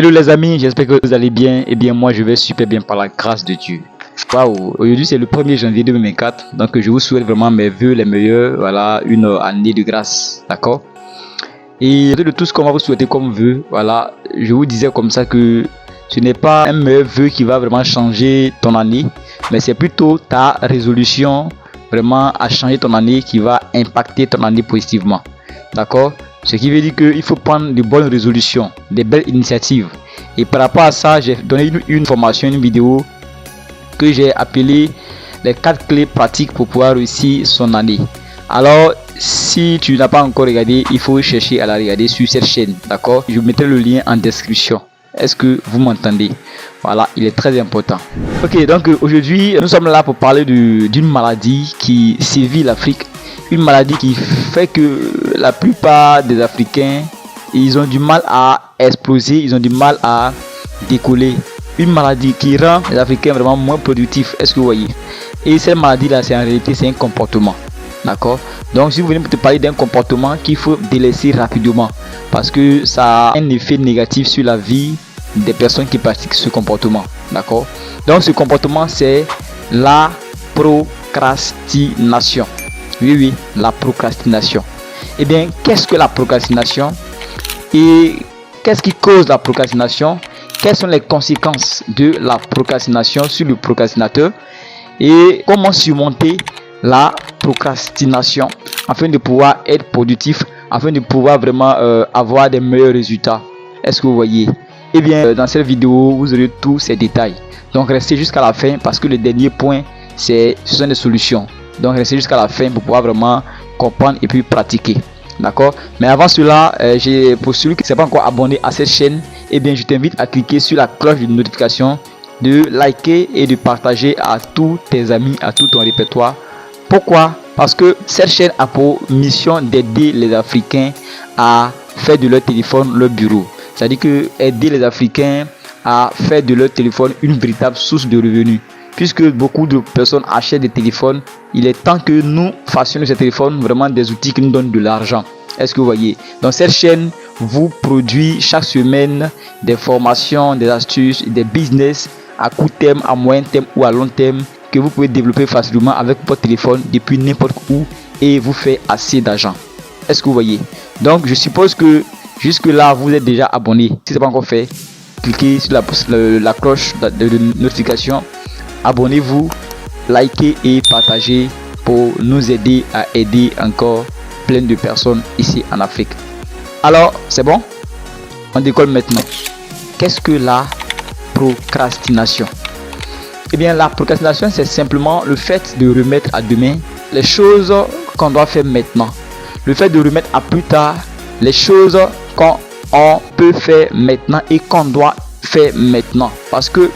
Hello les amis, j'espère que vous allez bien. Eh bien moi je vais super bien par la grâce de Dieu. Waouh, aujourd'hui c'est le 1er janvier 2024, donc je vous souhaite vraiment mes vœux les meilleurs, voilà, une année de grâce, d'accord. Et de tout ce qu'on va vous souhaiter comme vœux, voilà, je vous disais comme ça que ce n'est pas un meilleur vœu qui va vraiment changer ton année, mais c'est plutôt ta résolution vraiment à changer ton année qui va impacter ton année positivement, d'accord. Ce qui veut dire qu'il faut prendre de bonnes résolutions, des belles initiatives. Et par rapport à ça, j'ai donné une formation, une vidéo que j'ai appelée les 4 clés pratiques pour pouvoir réussir son année. Alors, si tu n'as pas encore regardé, il faut chercher à la regarder sur cette chaîne, d'accord. Je mettrai le lien en description. Est-ce que vous m'entendez? Voilà, il est très important. Ok, donc aujourd'hui, nous sommes là pour parler d'une maladie qui sévit l'Afrique. Une maladie qui fait que la plupart des Africains, ils ont du mal à exploser, ils ont du mal à décoller. Une maladie qui rend les Africains vraiment moins productifs. Est-ce que vous voyez? Et cette maladie-là, c'est en réalité, c'est un comportement. D'accord? Donc, si vous venez pour te parler d'un comportement qu'il faut délaisser rapidement, parce que ça a un effet négatif sur la vie des personnes qui pratiquent ce comportement. D'accord? Donc, ce comportement, c'est la procrastination. Oui, la procrastination. Eh bien, qu'est-ce que la procrastination? Et qu'est-ce qui cause la procrastination? Quelles sont les conséquences de la procrastination sur le procrastinateur? Et comment surmonter la procrastination afin de pouvoir être productif, afin de pouvoir vraiment avoir des meilleurs résultats? Est-ce que vous voyez? Eh bien, dans cette vidéo, vous aurez tous ces détails. Donc, restez jusqu'à la fin parce que le dernier point, ce sont des solutions. Donc restez jusqu'à la fin pour pouvoir vraiment comprendre et puis pratiquer, d'accord. Mais avant cela, pour celui qui ne s'est pas encore abonné à cette chaîne, eh bien je t'invite à cliquer sur la cloche de notification, de liker et de partager à tous tes amis, à tout ton répertoire. Pourquoi? Parce que cette chaîne a pour mission d'aider les Africains à faire de leur téléphone leur bureau. C'est-à-dire que aider les Africains à faire de leur téléphone une véritable source de revenus. Puisque beaucoup de personnes achètent des téléphones, il est temps que nous fassions de ces téléphones vraiment des outils qui nous donnent de l'argent. Est-ce que vous voyez? Donc cette chaîne vous produit chaque semaine des formations, des astuces, des business à court terme, à moyen terme ou à long terme que vous pouvez développer facilement avec votre téléphone depuis n'importe où et vous fait assez d'argent. Est-ce que vous voyez? Donc je suppose que jusque là vous êtes déjà abonné. Si ce n'est pas encore fait, cliquez sur la cloche de notification. Abonnez-vous, likez et partagez pour nous aider à aider encore plein de personnes ici en Afrique. Alors, c'est bon? On décolle maintenant. Qu'est-ce que la procrastination? Eh bien, la procrastination, c'est simplement le fait de remettre à demain les choses qu'on doit faire maintenant. Le fait de remettre à plus tard les choses qu'on peut faire maintenant et qu'on doit faire maintenant. Parce que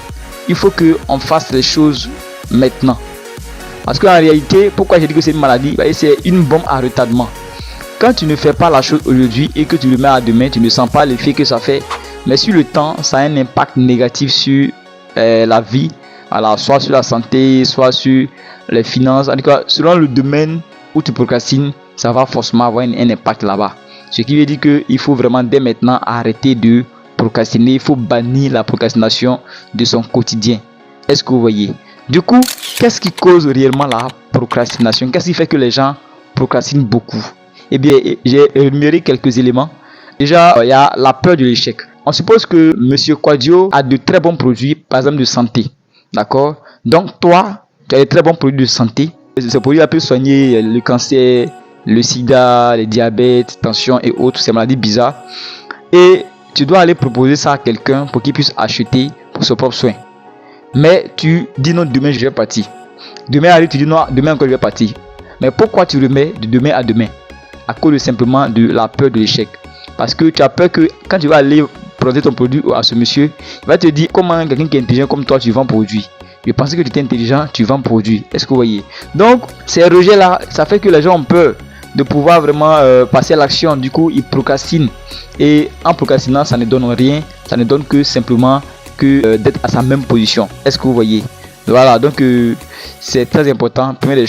il faut qu'on fasse les choses maintenant. Parce qu'en réalité, pourquoi j'ai dit que c'est une maladie? C'est une bombe à retardement. Quand tu ne fais pas la chose aujourd'hui et que tu le mets à demain, tu ne sens pas l'effet que ça fait. Mais sur le temps, ça a un impact négatif sur la vie. Alors, soit sur la santé, soit sur les finances. En tout cas, selon le domaine où tu procrastines, ça va forcément avoir un impact là-bas. Ce qui veut dire qu'il faut vraiment dès maintenant arrêter de procrastiner. Il faut bannir la procrastination de son quotidien. Est-ce que vous voyez? Du coup, qu'est-ce qui cause réellement la procrastination? Qu'est-ce qui fait que les gens procrastinent beaucoup? Eh bien, j'ai énuméré quelques éléments. Déjà, il y a la peur de l'échec. On suppose que Monsieur Quadio a de très bons produits, par exemple de santé. D'accord? Donc toi, tu as de très bons produits de santé. Ces produits peuvent soigner le cancer, le sida, le diabète, tension et autres, ces maladies bizarres. Et tu dois aller proposer ça à quelqu'un pour qu'il puisse acheter pour ses propres soins. Mais tu dis non, demain je vais partir. Demain arrive, tu dis non, demain encore je vais partir. Mais pourquoi tu remets de demain à demain? À cause simplement de la peur de l'échec. Parce que tu as peur que quand tu vas aller présenter ton produit à ce monsieur, il va te dire comment quelqu'un qui est intelligent comme toi, tu vends produit. Je pensais que tu étais intelligent, tu vends produit. Est-ce que vous voyez? Donc ces rejets là, ça fait que les gens ont peur de pouvoir vraiment passer à l'action. Du coup, ils procrastinent. Et en procrastinant, ça ne donne rien. Ça ne donne que simplement que d'être à sa même position. Est-ce que vous voyez? Voilà, donc c'est très important. Première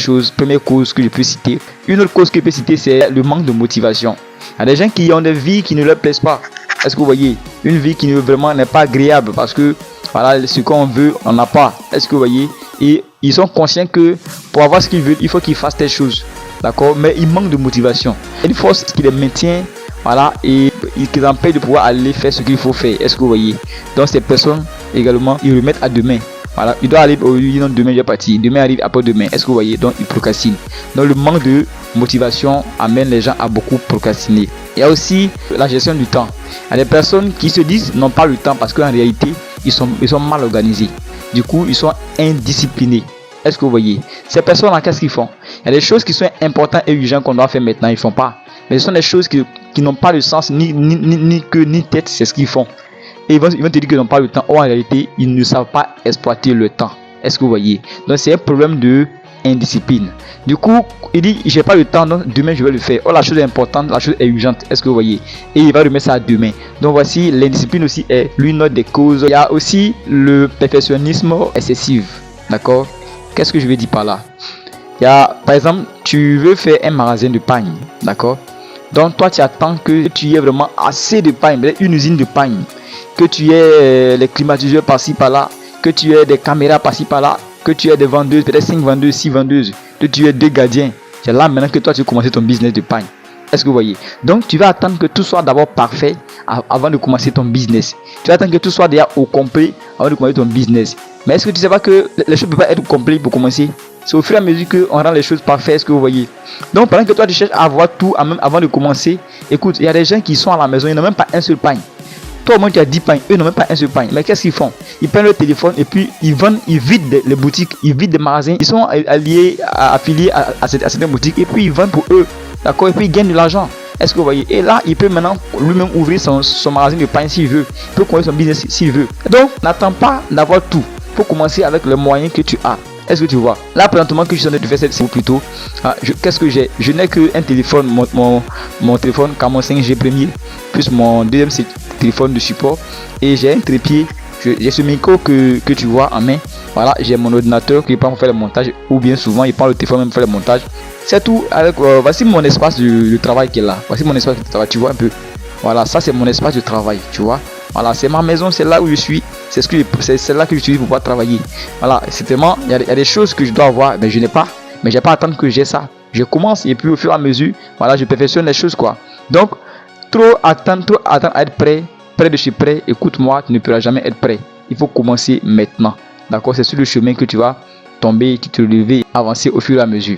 cause que je peux citer. Une autre cause que je peux citer, c'est le manque de motivation. Il y a des gens qui ont des vies qui ne leur plaisent pas. Est-ce que vous voyez? Une vie qui vraiment n'est pas agréable parce que voilà, ce qu'on veut, on n'a pas. Est-ce que vous voyez? Et ils sont conscients que pour avoir ce qu'ils veulent, il faut qu'ils fassent telle chose. D'accord? Mais ils manquent de motivation. Une force qui les maintient, voilà, et qui les empêche de pouvoir aller faire ce qu'il faut faire. Est-ce que vous voyez? Donc ces personnes également, ils remettent à demain. Voilà, il doit aller aujourd'hui, non, demain je vais partir. Demain arrive après demain. Est-ce que vous voyez? Donc ils procrastinent. Donc le manque de motivation amène les gens à beaucoup procrastiner. Il y a aussi la gestion du temps. Il y a des personnes qui se disent n'ont pas le temps parce qu'en réalité, ils sont mal organisés. Du coup, ils sont indisciplinés. Est-ce que vous voyez? Ces personnes-là, qu'est-ce qu'ils font? Il y a des choses qui sont importantes et urgentes qu'on doit faire maintenant, ils ne font pas. Mais ce sont des choses qui n'ont pas de sens, ni queue, ni tête, c'est ce qu'ils font. Et ils vont te dire qu'ils n'ont pas le temps. Or, en réalité, ils ne savent pas exploiter le temps. Est-ce que vous voyez? Donc, c'est un problème de indiscipline. Du coup, il dit, j'ai pas le temps, donc demain je vais le faire. Oh, la chose est importante, la chose est urgente. Est-ce que vous voyez? Et il va remettre ça à demain. Donc voici, l'indiscipline aussi est l'une des causes. Il y a aussi le perfectionnisme excessif. D'accord? Qu'est-ce que je veux dire par là? Il y a, par exemple, tu veux faire un magasin de pagne. D'accord? Donc toi, tu attends que tu aies vraiment assez de pagne, une usine de pagne. Que tu aies les climatiseurs par-ci par-là. Que tu aies des caméras par-ci par-là. Que tu aies des vendeuses, peut-être 5 vendeuses, 6 vendeuses, que tu aies 2 gardiens. C'est là maintenant que toi tu commences ton business de pagne. Est-ce que vous voyez? Donc tu vas attendre que tout soit d'abord parfait avant de commencer ton business. Tu vas attendre que tout soit déjà au complet avant de commencer ton business. Mais est-ce que tu ne sais pas que les choses ne peuvent pas être complètes pour commencer? C'est au fur et à mesure qu'on rend les choses parfaites. Est-ce que vous voyez? Donc pendant que toi tu cherches à avoir tout avant de commencer, écoute, il y a des gens qui sont à la maison, ils n'ont même pas un seul pagne. Toi au moins tu as 10 pagnes, eux n'ont même pas un seul pagne. Mais qu'est-ce qu'ils font? Ils prennent leur téléphone et puis ils vendent, ils vident les boutiques, ils vident des magasins. Ils sont affiliés à certaines boutiques et puis ils vendent pour eux. D'accord? Et puis ils gagnent de l'argent. Est-ce que vous voyez? Et là, il peut maintenant lui-même ouvrir son magasin de pagne s'il veut. Il peut commencer son business s'il veut. Donc, n'attends pas d'avoir tout. Il faut commencer avec les moyens que tu as. Est-ce que tu vois? Là, présentement que je suis en train de faire cette série plutôt, qu'est-ce que j'ai? Je n'ai qu'un téléphone, mon téléphone Camon 5G Premier, plus mon deuxième téléphone de support. Et j'ai un trépied. J'ai ce micro que tu vois en main. Voilà, j'ai mon ordinateur qui prend pour faire le montage. Ou bien souvent, il prend le téléphone même pour faire le montage. C'est tout. Voici mon espace de travail qui est là. Voici mon espace de travail. Tu vois un peu. Voilà, ça c'est mon espace de travail. Tu vois. Voilà, c'est ma maison, c'est là où je suis. C'est là que j'utilise pour pouvoir travailler. Voilà, c'est tellement. Il y a des choses que je dois avoir, mais je n'ai pas. Mais j'ai pas à attendre que j'ai ça. Je commence et puis au fur et à mesure, voilà, je perfectionne les choses quoi. Donc, trop attendre à être près de chez prêt. Écoute-moi, tu ne pourras jamais être prêt. Il faut commencer maintenant. D'accord? C'est sur le chemin que tu vas tomber, tu te relever, avancer au fur et à mesure.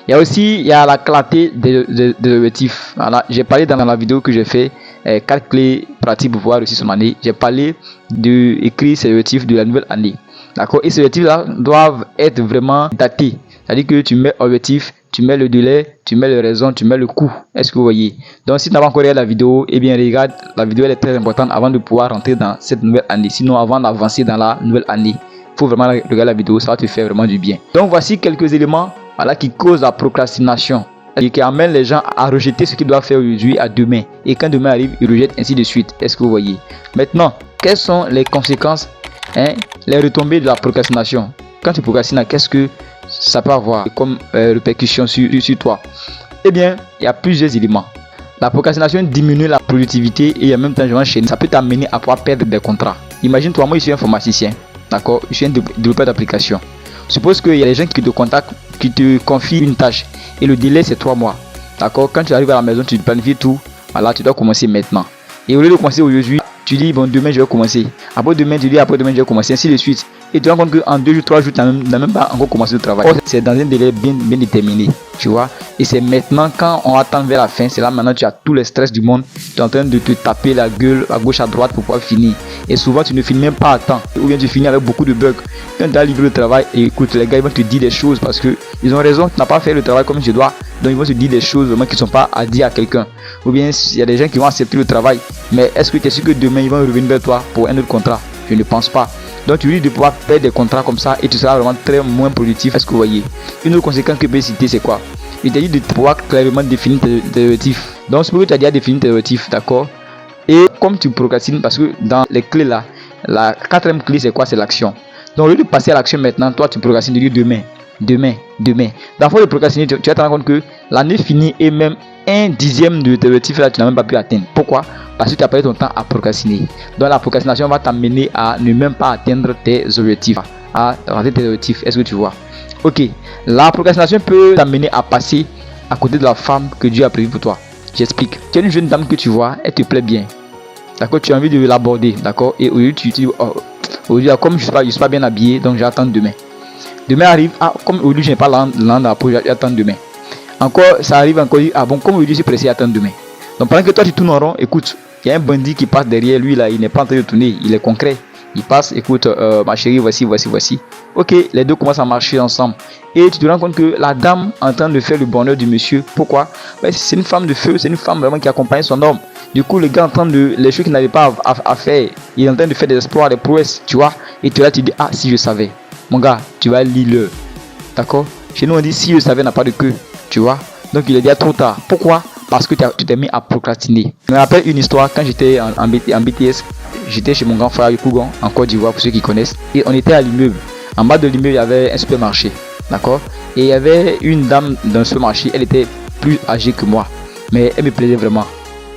Il y a la clarté des objectifs. Voilà, j'ai parlé dans la vidéo que j'ai fait 4 clés pratiques pour pouvoir réussir son année. J'ai parlé d'écrire ces objectifs de la nouvelle année. D'accord? Et ces objectifs-là doivent être vraiment datés. C'est-à-dire que tu mets objectif, tu mets le délai, tu mets les raisons, tu mets le coût. Est-ce que vous voyez? Donc si tu n'as pas encore regardé la vidéo, eh bien regarde, la vidéo elle est très importante avant de pouvoir rentrer dans cette nouvelle année. Sinon avant d'avancer dans la nouvelle année, il faut vraiment regarder la vidéo, ça va te faire vraiment du bien. Donc voici quelques éléments qui causent la procrastination et qui amènent les gens à rejeter ce qu'ils doivent faire aujourd'hui à demain. Et quand demain arrive, ils rejettent ainsi de suite. Est-ce que vous voyez? Maintenant, quelles sont les conséquences, les retombées de la procrastination? Quand tu procrastines, qu'est-ce que ça peut avoir comme répercussion sur toi? Eh bien, il y a plusieurs éléments. La procrastination diminue la productivité et en même temps, ça peut t'amener à pouvoir perdre des contrats. Imagine-toi, moi je suis informaticien, d'accord? Je suis un développeur d'application. Suppose qu'il y a des gens qui te contactent, qui te confient une tâche et le délai c'est 3 mois. D'accord? Quand tu arrives à la maison, tu planifies tout. Voilà, tu dois commencer maintenant. Et au lieu de commencer aujourd'hui, tu dis bon demain je vais commencer. Après demain tu dis après demain je vais commencer, ainsi de suite. Et tu te rends compte qu'en 2 jours, 3 jours, tu n'as même pas encore commencé le travail. C'est dans un délai bien déterminé, tu vois. Et c'est maintenant quand on attend vers la fin, c'est là maintenant tu as tout le stress du monde. Tu es en train de te taper la gueule à gauche à droite pour pouvoir finir. Et souvent tu ne finis même pas à temps. Ou bien tu finis avec beaucoup de bugs. Quand tu as livré le travail, et écoute, les gars ils vont te dire des choses parce que ils ont raison, tu n'as pas fait le travail comme je dois. Donc ils vont te dire des choses vraiment qui ne sont pas à dire à quelqu'un. Ou bien il y a des gens qui vont accepter le travail. Mais est-ce que tu es sûr que demain ils vont revenir vers toi pour un autre contrat? Je ne pense pas. Donc tu risques de pouvoir perdre des contrats comme ça et tu seras vraiment très moins productif. Est-ce que vous voyez? Une autre conséquence que je peux citer, c'est quoi? Il t'a dit de pouvoir clairement définir tes objectifs. Donc c'est pour que tu as déjà défini tes objectifs, d'accord? Et comme tu procrastines, parce que dans les clés là, la 4e clé c'est quoi? C'est l'action. Donc au lieu de passer à l'action maintenant, toi tu procrastines de dire demain. Dans le fond de procrastiner, tu vas te rendre compte que l'année finie et même 1/10 de tes objectifs là tu n'as même pas pu atteindre. Pourquoi? parce que tu as perdu ton temps à procrastiner. Donc la procrastination va t'amener à ne même pas atteindre tes objectifs. Est-ce que tu vois? Ok, la procrastination peut t'amener à passer à côté de la femme que Dieu a prévue pour toi. J'explique. Tu as une jeune dame que tu vois, elle te plaît bien. D'accord, tu as envie de l'aborder, d'accord, et aujourd'hui tu dis, oh, aujourd'hui, comme je suis pas bien habillé, donc j'attends demain. Demain arrive, comme aujourd'hui je n'ai pas l'an dans la peau, j'attends demain. Encore, ça arrive encore, bon, comme aujourd'hui je suis pressé, j'attends demain. Donc pendant que toi tu tournes en rond, écoute, il y a un bandit qui passe derrière lui là, il n'est pas en train de tourner, il est concret. Il passe, écoute, ma chérie, voici. Ok, les deux commencent à marcher ensemble. Et tu te rends compte que la dame est en train de faire le bonheur du monsieur. Pourquoi? C'est une femme de feu, c'est une femme vraiment qui accompagne son homme. Du coup, le gars est en train de, les choses qu'il n'avait pas à faire, il est en train de faire des exploits, des prouesses, tu vois. Et tu dis, si je savais. Mon gars, tu vas lire. D'accord? Chez nous, on dit, si je savais n'a pas de queue, tu vois. Donc, il est déjà trop tard. Pourquoi? Parce que tu t'es mis à procrastiner. Je me rappelle une histoire quand j'étais en BTS. J'étais chez mon grand frère Yopougon en Côte d'Ivoire pour ceux qui connaissent. Et on était à l'immeuble. En bas de l'immeuble, il y avait un supermarché. D'accord? Et il y avait une dame dans ce supermarché. Elle était plus âgée que moi. Mais elle me plaisait vraiment.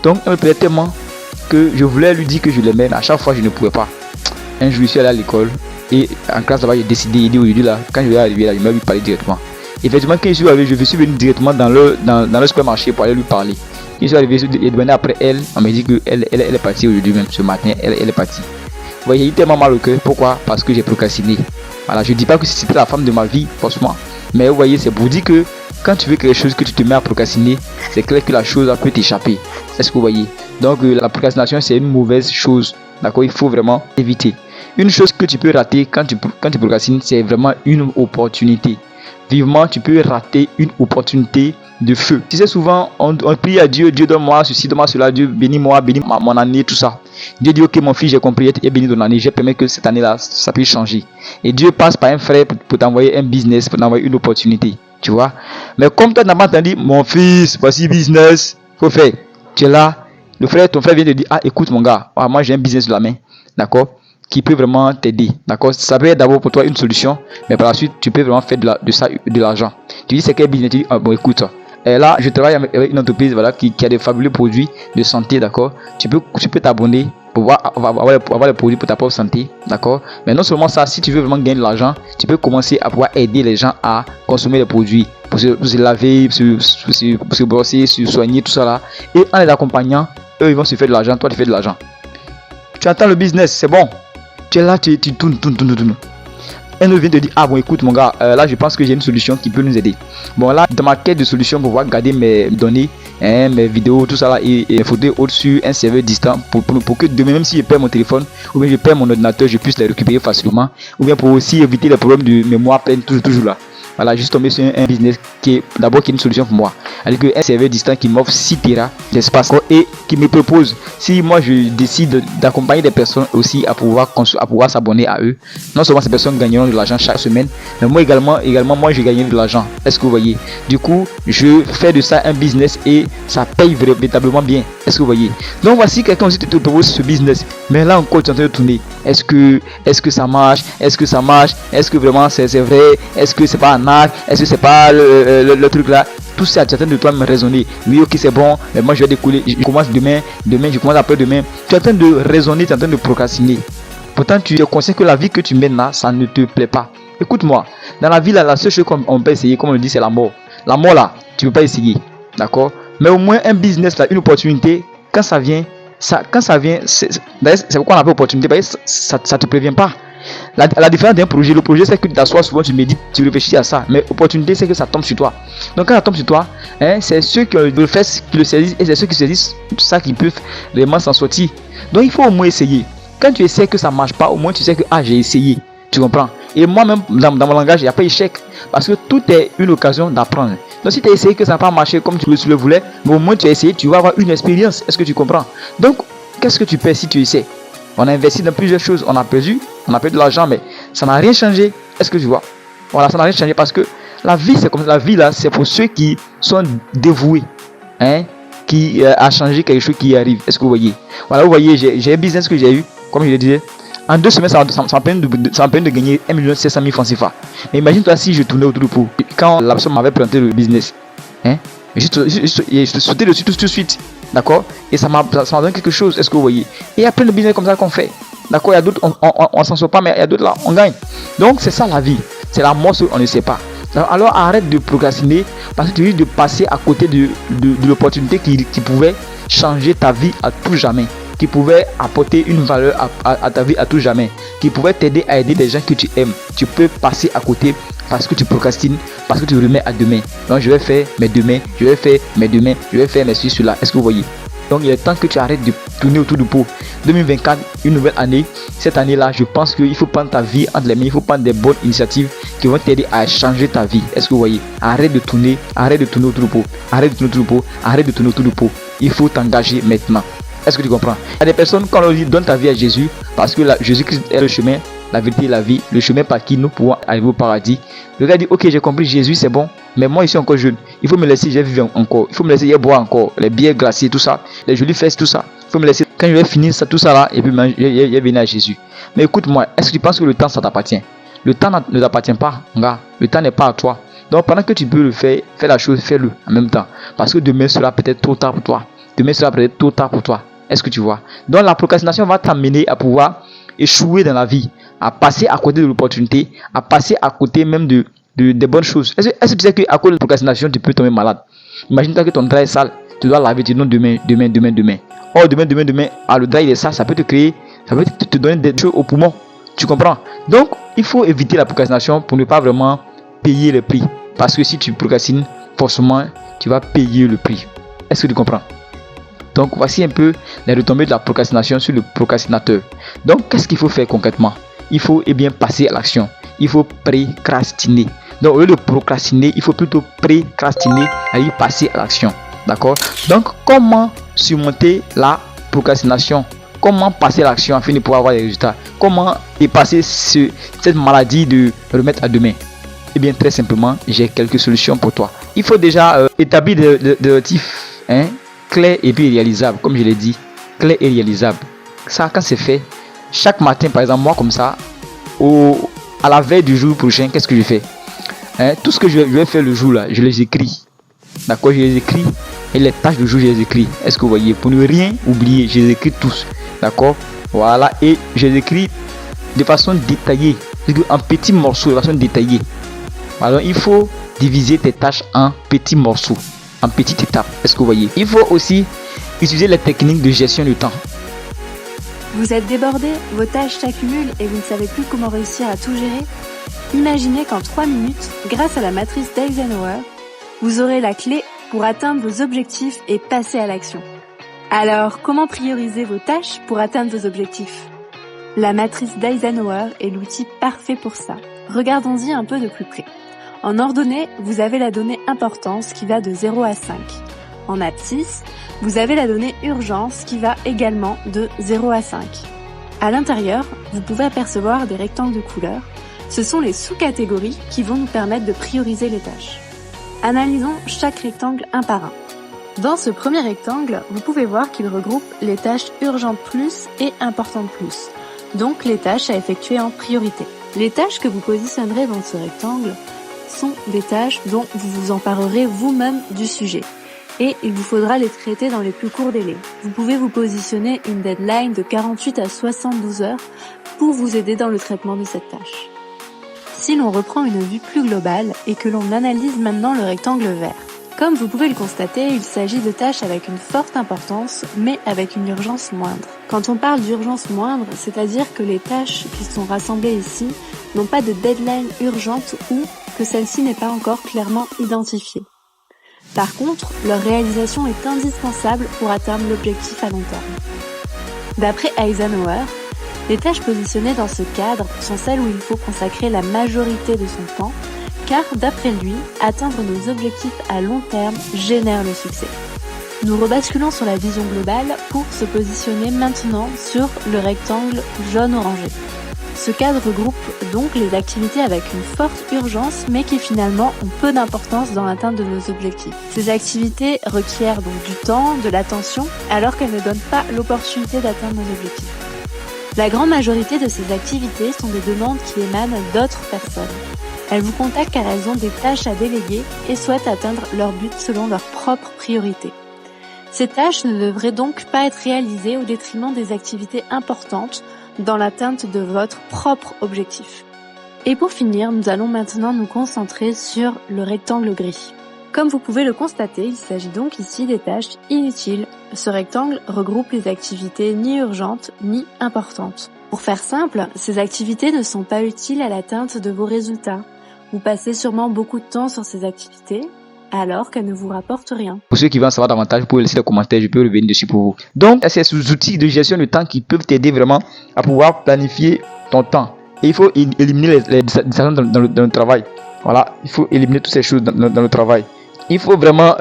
Donc elle me plaisait tellement que je voulais lui dire que je l'aimais. Mais à chaque fois, je ne pouvais pas. Un jour, je suis allé à l'école. Et en classe là-bas, j'ai décidé. Il dit aujourd'hui là, quand je vais arriver là, il m'a lui parler directement. Effectivement, quand je suis arrivé, je suis venu directement dans le supermarché pour aller lui parler. Quand je suis arrivé, et demandé après elle, on m'a dit qu'elle est partie aujourd'hui même, ce matin, elle est partie. Vous voyez, il est tellement mal au cœur. Pourquoi? Parce que j'ai procrastiné. Voilà, je ne dis pas que c'était la femme de ma vie, forcément. Mais vous voyez, c'est pour dire que quand tu veux quelque chose que tu te mets à procrastiner, c'est clair que la chose peut t'échapper. Est-ce que vous voyez? Donc la procrastination, c'est une mauvaise chose. D'accord? Il faut vraiment éviter. Une chose que tu peux rater quand tu procrastines, c'est vraiment une opportunité. Vivement, tu peux rater une opportunité de feu. Tu sais, souvent, on prie à Dieu, Dieu donne-moi ceci, donne-moi cela, Dieu bénis-moi, bénis mon année, tout ça. Dieu dit, ok mon fils, j'ai compris, et béni ton année, je permets que cette année-là, ça puisse changer. Et Dieu passe par un frère pour t'envoyer un business, pour t'envoyer une opportunité, tu vois. Mais comme toi, tu n'as pas entendu, mon fils, voici business, faut faire. Tu es là, ton frère vient te dire, écoute mon gars, moi j'ai un business de la main, d'accord, qui peut vraiment t'aider, d'accord. Ça peut être d'abord pour toi une solution, mais par la suite, tu peux vraiment faire de ça de l'argent. Tu dis, c'est quel business? Tu dis, bon écoute, et là, je travaille avec une entreprise voilà, qui a des fabuleux produits de santé, d'accord. Tu peux t'abonner pour avoir les produits pour ta propre santé, d'accord. Mais non seulement ça, si tu veux vraiment gagner de l'argent, tu peux commencer à pouvoir aider les gens à consommer les produits pour se laver, pour se brosser, se soigner, tout ça là. Et en les accompagnant, eux ils vont se faire de l'argent, toi tu fais de l'argent. Tu entends le business, c'est bon. Tu es là, tu tournes. Un autre vient te dire, bon écoute mon gars, là je pense que j'ai une solution qui peut nous aider. Bon là, dans ma quête de solution pour pouvoir garder mes données, mes vidéos, tout ça là, et mes photos au-dessus un serveur distant pour que demain, même si je perds mon téléphone ou bien je perds mon ordinateur, je puisse les récupérer facilement. Ou bien pour aussi éviter les problèmes de mémoire pleine toujours là. Voilà, juste tomber sur un business qui est d'abord une solution pour moi. C'est-à-dire un serveur distant qui m'offre 6 Tera d'espace et qui me propose, si moi je décide d'accompagner des personnes aussi à pouvoir s'abonner à eux, non seulement ces personnes gagneront de l'argent chaque semaine, mais moi également moi je gagnerai de l'argent. Est-ce que vous voyez? Du coup, je fais de ça un business et ça paye véritablement bien. Est-ce que vous voyez? Donc voici quelqu'un aussi te propose ce business. Mais là encore tu es en train de tourner. Est-ce que ça marche? Est-ce que vraiment c'est vrai? Est-ce que c'est pas un arc? Est-ce que c'est pas le truc là? Tout ça, tu es en train de toi me raisonner. Oui, ok, c'est bon, mais moi je vais décoller. Je commence demain, je commence après-demain. Tu es en train de raisonner, tu es en train de procrastiner. Pourtant, tu es conscient que la vie que tu mènes là, ça ne te plaît pas. Écoute-moi, dans la vie là, la seule chose qu'on peut essayer, comme on le dit, c'est la mort. La mort là, tu ne peux pas essayer. D'accord? Mais au moins un business là, une opportunité, quand ça vient, c'est pourquoi on appelle opportunité, ça ne te prévient pas. La différence d'un projet, le projet c'est que tu t'assois souvent, tu médites, tu réfléchis à ça. Mais opportunité c'est que ça tombe sur toi. Donc quand ça tombe sur toi, c'est ceux qui le font qui le saisissent et c'est ceux qui saisissent ça qui peuvent vraiment s'en sortir. Donc il faut au moins essayer. Quand tu essaies que ça marche pas, au moins tu sais que j'ai essayé. Tu comprends? Et moi-même dans mon langage, il n'y a pas échec. Parce que tout est une occasion d'apprendre. Donc si tu as essayé que ça n'a pas marché comme tu le voulais, mais au moins tu as essayé, tu vas avoir une expérience. Est-ce que tu comprends? Donc qu'est-ce que tu perds si tu essaies? On a investi dans plusieurs choses, on a perdu de l'argent, mais ça n'a rien changé. Est-ce que tu vois? Voilà, ça n'a rien changé parce que la vie, c'est comme ça. La vie là, c'est pour ceux qui sont dévoués, qui a changé quelque chose qui arrive. Est-ce que vous voyez? Voilà, vous voyez, j'ai un business que j'ai eu, comme je le disais. En 2 semaines, ça m'a permis de gagner 1 700 000 francs CFA. Mais imagine-toi si je tournais autour du pot. Quand la personne m'avait présenté le business, je sautais dessus tout de suite. D'accord? Et ça m'a donné quelque chose. Est-ce que vous voyez? Et il y a plein de business comme ça qu'on fait. D'accord? Il y a d'autres, on s'en sort pas, mais il y a d'autres là, on gagne. Donc, c'est ça la vie. C'est la mort, on ne sait pas. Alors, arrête de procrastiner parce que tu risques de passer à côté de l'opportunité qui pouvait changer ta vie à tout jamais, qui pouvait apporter une valeur à ta vie à tout jamais, qui pouvait t'aider à aider des gens que tu aimes. Tu peux passer à côté parce que tu procrastines, parce que tu remets à demain. Donc je vais faire mes demain, je vais faire mes demain, je vais faire mes cela. Est-ce que vous voyez? Donc il est temps que tu arrêtes de tourner autour du pot. 2024, une nouvelle année. Cette année-là, je pense qu'il faut prendre ta vie entre les mains. Il faut prendre des bonnes initiatives qui vont t'aider à changer ta vie. Est-ce que vous voyez? Arrête de tourner autour du pot. Arrête de tourner autour du pot. Arrête de tourner autour du pot. Il faut t'engager maintenant. Est-ce que tu comprends? Il y a des personnes, quand on leur dit donne ta vie à Jésus, parce que Jésus-Christ est le chemin, la vérité et la vie, le chemin par qui nous pouvons arriver au paradis. Le gars dit ok, j'ai compris, Jésus c'est bon, mais moi je suis encore jeune, il faut me laisser, j'ai vivre encore, il faut me laisser boire encore, les bières glacées, tout ça, les jolies fesses, tout ça, il faut me laisser, quand je vais finir ça, tout ça là, et puis je vais venir à Jésus. Mais écoute-moi, est-ce que tu penses que le temps ça t'appartient? Le temps ne t'appartient pas, gars, le temps n'est pas à toi. Donc pendant que tu peux le faire, fais la chose, fais-le en même temps, parce que demain sera peut-être trop tard pour toi. Demain sera peut-être trop tard pour toi. Est-ce que tu vois? Donc la procrastination va t'amener à pouvoir échouer dans la vie, à passer à côté de l'opportunité, à passer à côté même des bonnes choses. Est-ce que tu sais qu'à cause de la procrastination, tu peux tomber malade? Imagine-toi que ton drap est sale, tu dois laver, tu dis non, demain. Oh, demain, le drap il est sale, ça peut te créer, ça peut te donner des choses au poumon. Tu comprends? Donc, il faut éviter la procrastination pour ne pas vraiment payer le prix. Parce que si tu procrastines, forcément, tu vas payer le prix. Est-ce que tu comprends? Donc, voici un peu les retombées de la procrastination sur le procrastinateur. Donc, qu'est-ce qu'il faut faire concrètement? Il faut passer à l'action. Il faut précrastiner. Donc, au lieu de procrastiner, il faut plutôt précrastiner et y passer à l'action. D'accord? Donc, comment surmonter la procrastination? Comment passer à l'action afin de pouvoir avoir des résultats? Comment dépasser cette maladie de remettre à demain? Eh bien, très simplement, j'ai quelques solutions pour toi. Il faut déjà établir des objectifs clair et puis réalisable, comme je l'ai dit, clair et réalisable. Ça, quand c'est fait, chaque matin, par exemple, moi comme ça, à la veille du jour prochain, qu'est-ce que je fais? Tout ce que je vais faire le jour là, je les écris. D'accord, je les écris et les tâches du jour, je les écris. Est-ce que vous voyez? Pour ne rien oublier, je les écris tous. D'accord, voilà, et je les écris de façon détaillée, en petits morceaux, de façon détaillée. Alors, il faut diviser tes tâches en petits morceaux, en petites étapes. Est-ce que vous voyez? Il faut aussi utiliser les techniques de gestion du temps. Vous êtes débordé, vos tâches s'accumulent et vous ne savez plus comment réussir à tout gérer? Imaginez qu'en 3 minutes, grâce à la matrice d'Eisenhower, vous aurez la clé pour atteindre vos objectifs et passer à l'action. Alors, comment prioriser vos tâches pour atteindre vos objectifs? La matrice d'Eisenhower est l'outil parfait pour ça. Regardons-y un peu de plus près. En ordonnée, vous avez la donnée importance qui va de 0 à 5. En abscisse, vous avez la donnée urgence qui va également de 0 à 5. À l'intérieur, vous pouvez apercevoir des rectangles de couleur. Ce sont les sous-catégories qui vont nous permettre de prioriser les tâches. Analysons chaque rectangle un par un. Dans ce premier rectangle, vous pouvez voir qu'il regroupe les tâches urgentes plus et importantes plus, donc les tâches à effectuer en priorité. Les tâches que vous positionnerez dans ce rectangle sont des tâches dont vous vous emparerez vous-même du sujet et il vous faudra les traiter dans les plus courts délais. Vous pouvez vous positionner une deadline de 48 à 72 heures pour vous aider dans le traitement de cette tâche. Si l'on reprend une vue plus globale et que l'on analyse maintenant le rectangle vert, comme vous pouvez le constater, il s'agit de tâches avec une forte importance, mais avec une urgence moindre. Quand on parle d'urgence moindre, c'est-à-dire que les tâches qui sont rassemblées ici n'ont pas de deadline urgente ou que celle-ci n'est pas encore clairement identifiée. Par contre, leur réalisation est indispensable pour atteindre l'objectif à long terme. D'après Eisenhower, les tâches positionnées dans ce cadre sont celles où il faut consacrer la majorité de son temps, car d'après lui, atteindre nos objectifs à long terme génère le succès. Nous rebasculons sur la vision globale pour se positionner maintenant sur le rectangle jaune-orangé. Ce cadre regroupe donc les activités avec une forte urgence mais qui finalement ont peu d'importance dans l'atteinte de nos objectifs. Ces activités requièrent donc du temps, de l'attention, alors qu'elles ne donnent pas l'opportunité d'atteindre nos objectifs. La grande majorité de ces activités sont des demandes qui émanent d'autres personnes. Elles vous contactent car elles ont des tâches à déléguer et souhaitent atteindre leur but selon leurs propres priorités. Ces tâches ne devraient donc pas être réalisées au détriment des activités importantes dans l'atteinte de votre propre objectif. Et pour finir, nous allons maintenant nous concentrer sur le rectangle gris. Comme vous pouvez le constater, il s'agit donc ici des tâches inutiles. Ce rectangle regroupe les activités ni urgentes ni importantes. Pour faire simple, ces activités ne sont pas utiles à l'atteinte de vos résultats. Vous passez sûrement beaucoup de temps sur ces activités, alors qu'elles ne vous rapportent rien. Pour ceux qui veulent en savoir davantage, vous pouvez laisser des commentaires, je peux revenir dessus pour vous. Donc, c'est ces outils de gestion de temps qui peuvent t'aider vraiment à pouvoir planifier ton temps. Et il faut éliminer les distractions dans le travail. Voilà, il faut éliminer toutes ces choses dans le travail. Il faut vraiment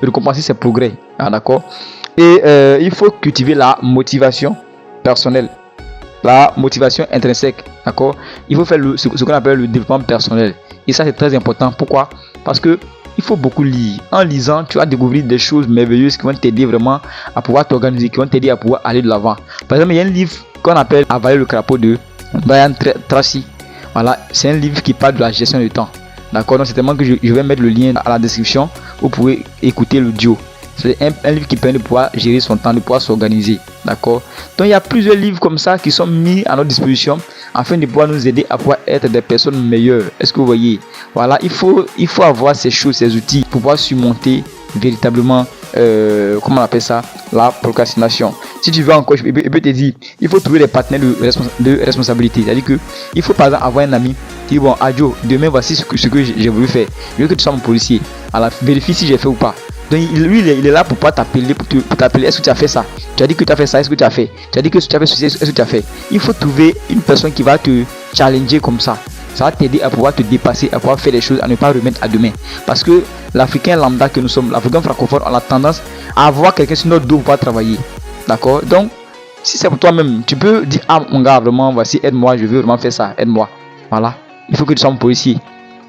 récompenser ses progrès, d'accord. Et il faut cultiver la motivation personnelle, la motivation intrinsèque, d'accord. Il faut faire ce qu'on appelle le développement personnel. Et ça, c'est très important. Pourquoi? Parce que il faut beaucoup lire. En lisant, tu vas découvrir des choses merveilleuses qui vont t'aider vraiment à pouvoir t'organiser, qui vont t'aider à pouvoir aller de l'avant. Par exemple, il y a un livre qu'on appelle Avaler le crapaud de Brian Tracy. Voilà, c'est un livre qui parle de la gestion du temps. D'accord, donc certainement que je vais mettre le lien à la description. Vous pouvez écouter l'audio. C'est un livre qui permet de pouvoir gérer son temps, de pouvoir s'organiser. D'accord. Donc il y a plusieurs livres comme ça qui sont mis à notre disposition afin de pouvoir nous aider à pouvoir être des personnes meilleures. Est-ce que vous voyez? Voilà, il faut avoir ces choses, ces outils pour pouvoir surmonter véritablement, comment on appelle ça, la procrastination. Si tu veux encore, je peux te dire, il faut trouver des partenaires de responsabilité. C'est-à-dire que il faut par exemple avoir un ami qui dit bon, Adjo, demain voici ce que j'ai voulu faire. Je veux que tu sois mon policier. Alors vérifie si j'ai fait ou pas. Donc lui il est là pour pouvoir t'appeler, pour t'appeler. Est-ce que tu as fait ça? Tu as dit que tu as fait ça, est-ce que tu as fait? Tu as dit que tu as fait ceci, est-ce que tu as fait? Il faut trouver une personne qui va te challenger comme ça. Ça va t'aider à pouvoir te dépasser, à pouvoir faire les choses, à ne pas remettre à demain. Parce que l'Africain lambda que nous sommes, l'Africain francophone, on a tendance à avoir quelqu'un sur notre dos pour pouvoir travailler. D'accord? Donc, si c'est pour toi-même, tu peux dire, ah mon gars, vraiment, voici, aide-moi, je veux vraiment faire ça, aide-moi. Voilà. Il faut que tu sois mon policier.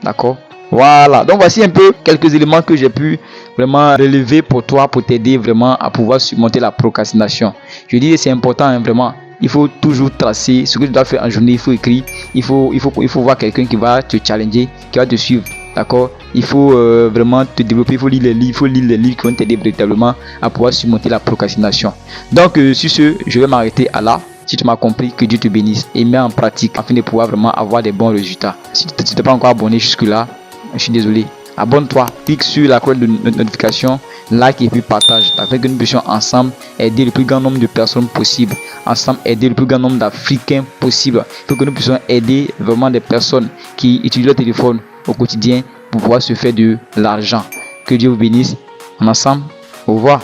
D'accord? Voilà. Donc, voici un peu quelques éléments que j'ai pu vraiment relever pour toi, pour t'aider vraiment à pouvoir surmonter la procrastination. Je dis, c'est important, hein, vraiment. Il faut toujours tracer ce que tu dois faire en journée. Il faut écrire. Il faut voir quelqu'un qui va te challenger, qui va te suivre. D'accord. Il faut vraiment te développer. Il faut lire les livres qui vont t'aider véritablement à pouvoir surmonter la procrastination. Donc, sur ce, je vais m'arrêter à là. Si tu m'as compris, que Dieu te bénisse et mets en pratique afin de pouvoir vraiment avoir des bons résultats. Si tu n'es pas encore abonné jusque-là, je suis désolé. Abonne-toi, clique sur la cloche de notification, like et puis partage afin que nous puissions ensemble aider le plus grand nombre de personnes possible. Ensemble aider le plus grand nombre d'Africains possible. Il faut que nous puissions aider vraiment des personnes qui utilisent le téléphone au quotidien pour pouvoir se faire de l'argent. Que Dieu vous bénisse. Ensemble, au revoir.